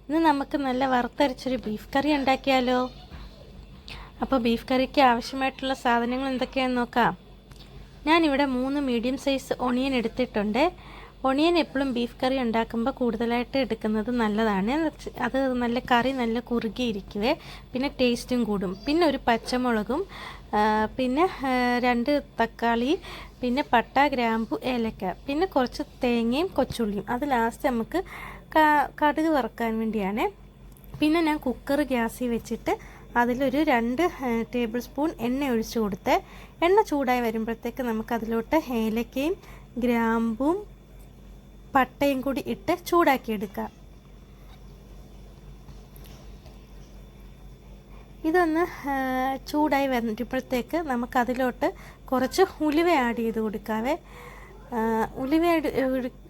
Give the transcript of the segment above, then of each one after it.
ഇന്ന് നമുക്ക് നല്ല വറുത്തരച്ചൊരു ബീഫ് കറി ഉണ്ടാക്കിയാലോ? അപ്പോൾ ബീഫ് കറിക്ക് ആവശ്യമായിട്ടുള്ള സാധനങ്ങൾ എന്തൊക്കെയാണെന്ന് നോക്കാം. ഞാനിവിടെ 3 മീഡിയം സൈസ് ഒണിയൻ എടുത്തിട്ടുണ്ട്. ഒണിയൻ എപ്പോഴും ബീഫ് കറി ഉണ്ടാക്കുമ്പോൾ കൂടുതലായിട്ട് എടുക്കുന്നത് നല്ലതാണ്. അത് നല്ല കറി നല്ല കുറുകിയിരിക്കുവേ, പിന്നെ ടേസ്റ്റും കൂടും. പിന്നെ ഒരു പച്ചമുളകും, പിന്നെ 2 തക്കാളി, പിന്നെ പട്ട, ഗ്രാമ്പു, ഏലക്ക, പിന്നെ കുറച്ച് തേങ്ങയും കൊച്ചുള്ളിയും. അത് ലാസ്റ്റ് നമുക്ക് കടുക് വറുക്കാൻ വേണ്ടിയാണ്. പിന്നെ ഞാൻ കുക്കർ ഗ്യാസിൽ വെച്ചിട്ട് അതിലൊരു 2 ടേബിൾ സ്പൂൺ എണ്ണ ഒഴിച്ചു കൊടുത്ത് എണ്ണ ചൂടായി വരുമ്പോഴത്തേക്ക് നമുക്കതിലോട്ട് ഏലക്കയും ഗ്രാമ്പും പട്ടയും കൂടി ഇട്ട് ചൂടാക്കിയെടുക്കാം. ഇതൊന്ന് ചൂടായി വരുമ്പോഴത്തേക്ക് നമുക്കതിലോട്ട് കുറച്ച് ഉലുവ ആഡ് ചെയ്ത് കൊടുക്കാവേ. ഉലുവ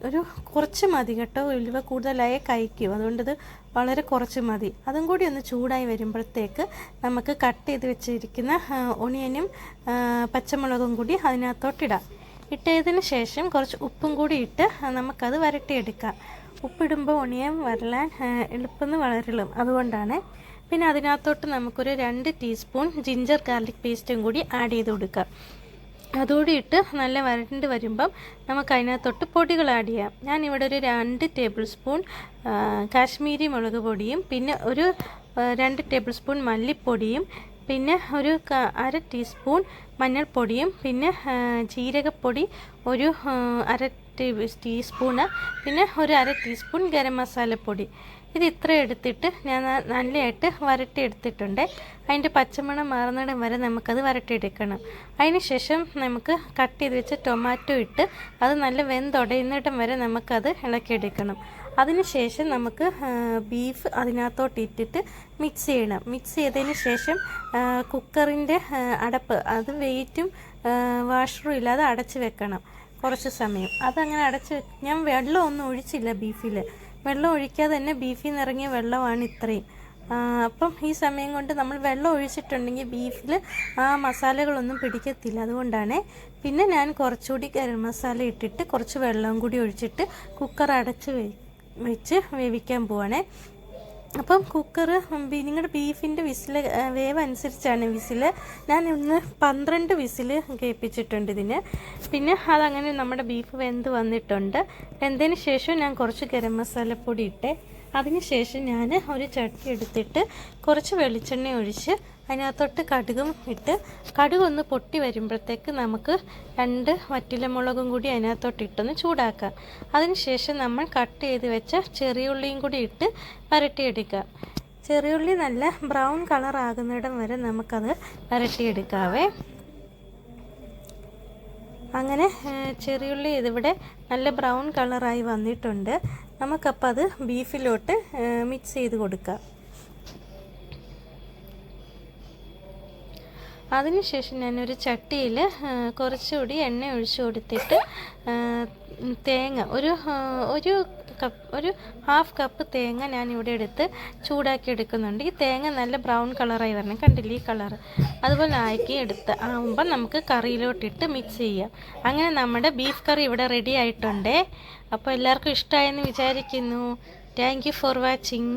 ഒരു കുറച്ച് മതി കേട്ടോ, ഉലുവ കൂടുതലായി കഴിക്കും, അതുകൊണ്ടിത് വളരെ കുറച്ച് മതി. അതും കൂടി ഒന്ന് ചൂടായി വരുമ്പോഴത്തേക്ക് നമുക്ക് കട്ട് ചെയ്ത് വെച്ചിരിക്കുന്ന ഒണിയനും പച്ചമുളകും കൂടി അതിനകത്തോട്ടിടാം. ഇട്ടതിന് ശേഷം കുറച്ച് ഉപ്പും കൂടി ഇട്ട് നമുക്കത് വരട്ടിയെടുക്കാം. ഉപ്പിടുമ്പോൾ ഒണിയൻ വരലാൻ എളുപ്പമെന്ന് വളരുള്ളൂ, അതുകൊണ്ടാണ്. പിന്നെ അതിനകത്തോട്ട് നമുക്കൊരു 2 ടീസ്പൂൺ ജിഞ്ചർ ഗാർലിക് പേസ്റ്റും കൂടി ആഡ് ചെയ്ത് കൊടുക്കാം. അതുകൂടി ഇട്ട് നല്ല വരണ്ട് വരുമ്പം നമുക്ക് അതിനകത്തൊട്ട് പൊടികൾ ആഡ് ചെയ്യാം. ഞാനിവിടെ ഒരു 2 ടേബിൾ സ്പൂൺ കാശ്മീരി മുളക് പൊടിയും, പിന്നെ ഒരു 2 ടേബിൾ സ്പൂൺ മല്ലിപ്പൊടിയും, പിന്നെ ഒരു 1/2 ടീസ്പൂൺ മഞ്ഞൾപ്പൊടിയും, പിന്നെ ജീരകപ്പൊടി ഒരു 1/2 ടീസ്പൂണ്, പിന്നെ ഒരു 1/2 ടീസ്പൂൺ ഗരം മസാലപ്പൊടി. ഇത് ഇത്ര എടുത്തിട്ട് ഞാൻ നല്ലതായിട്ട് വരട്ടിയെടുത്തിട്ടുണ്ട്. അതിൻ്റെ പച്ചമണം മാറുന്നിടം വരെ നമുക്കത് വരട്ടിയെടുക്കണം. അതിന് ശേഷം നമുക്ക് കട്ട് ചെയ്ത് വെച്ച് ടൊമാറ്റോ ഇട്ട് അത് നല്ല വെന്തുടയുന്നിടം വരെ നമുക്കത് ഇളക്കിയെടുക്കണം. അതിന് ശേഷം നമുക്ക് ബീഫ് അതിനകത്തോട്ട് ഇട്ടിട്ട് മിക്സ് ചെയ്യണം. മിക്സ് ചെയ്തതിന് ശേഷം കുക്കറിൻ്റെ അടപ്പ് അത് വെയിറ്റും വാഷറും ഇല്ലാതെ അടച്ച് വെക്കണം കുറച്ച് സമയം. അതങ്ങനെ ഞാൻ വെള്ളമൊന്നും ഒഴിച്ചില്ല ബീഫിൽ. വെള്ളം ഒഴിക്കാതെ തന്നെ ബീഫിൽ നിന്ന് ഇറങ്ങിയ വെള്ളമാണ് ഇത്രയും. അപ്പം ഈ സമയം കൊണ്ട് നമ്മൾ വെള്ളം ഒഴിച്ചിട്ടുണ്ടെങ്കിൽ ബീഫിൽ ആ മസാലകളൊന്നും പിടിക്കത്തില്ല, അതുകൊണ്ടാണ്. പിന്നെ ഞാൻ കുറച്ചുകൂടി ഗരം മസാല ഇട്ടിട്ട് കുറച്ച് വെള്ളവും കൂടി ഒഴിച്ചിട്ട് കുക്കർ അടച്ച് വെച്ച് വേവിക്കാൻ പോവാണേ. അപ്പം കുക്കർ നിങ്ങളുടെ ബീഫിൻ്റെ വേവ് അനുസരിച്ചാണ് വിസിൽ. ഞാൻ ഇന്ന് 12 വിസിൽ കേൾപ്പിച്ചിട്ടുണ്ട് ഇതിന്. പിന്നെ അതങ്ങനെ നമ്മുടെ ബീഫ് വെന്ത് വന്നിട്ടുണ്ട്. വെന്തതിന് ശേഷം ഞാൻ കുറച്ച് ഗരം മസാലപ്പൊടി ഇട്ടേ. അതിന് ശേഷം ഞാൻ ഒരു ചട്ടി എടുത്തിട്ട് കുറച്ച് വെളിച്ചെണ്ണ ഒഴിച്ച് അതിനകത്തോട്ട് കടുകും ഇട്ട് കടുകൊന്ന് പൊട്ടി വരുമ്പോഴത്തേക്ക് നമുക്ക് 2 വറ്റൽമുളകും കൂടി അതിനകത്തോട്ട് ഇട്ടൊന്ന് ചൂടാക്കാം. അതിന് ശേഷം നമ്മൾ കട്ട് ചെയ്ത് വെച്ച ചെറിയ ഉള്ളിയും കൂടി ഇട്ട് വരട്ടിയെടുക്കാം. ചെറിയുള്ളി നല്ല ബ്രൗൺ കളർ ആകുന്നിടം വരെ നമുക്കത് വരട്ടിയെടുക്കാവേ. അങ്ങനെ ചെറിയുള്ളി ഇതിവിടെ നല്ല ബ്രൗൺ കളറായി വന്നിട്ടുണ്ട്. നമുക്കപ്പോൾ അത് ബീഫിലോട്ട് മിക്സ് ചെയ്ത് കൊടുക്കാം. അതിനുശേഷം ഞാനൊരു ചട്ടിയിൽ കുറച്ചുകൂടി എണ്ണ ഒഴിച്ച് കൊടുത്തിട്ട് തേങ്ങ ഒരു 1/2 കപ്പ് തേങ്ങ ഞാനിവിടെ എടുത്ത് ചൂടാക്കി എടുക്കുന്നുണ്ട്. ഈ തേങ്ങ നല്ല ബ്രൗൺ കളറായി വരണം, കണ്ടില്ലേ ഈ കളർ? അതുപോലെ ആകുമ്പോൾ നമുക്ക് കറിയിലോട്ടിട്ട് മിക്സ് ചെയ്യാം. അങ്ങനെ നമ്മുടെ ബീഫ് കറി ഇവിടെ റെഡി ആയിട്ടുണ്ട്. അപ്പോൾ എല്ലാവർക്കും ഇഷ്ടമായെന്ന് വിചാരിക്കുന്നു. Thank you for watching.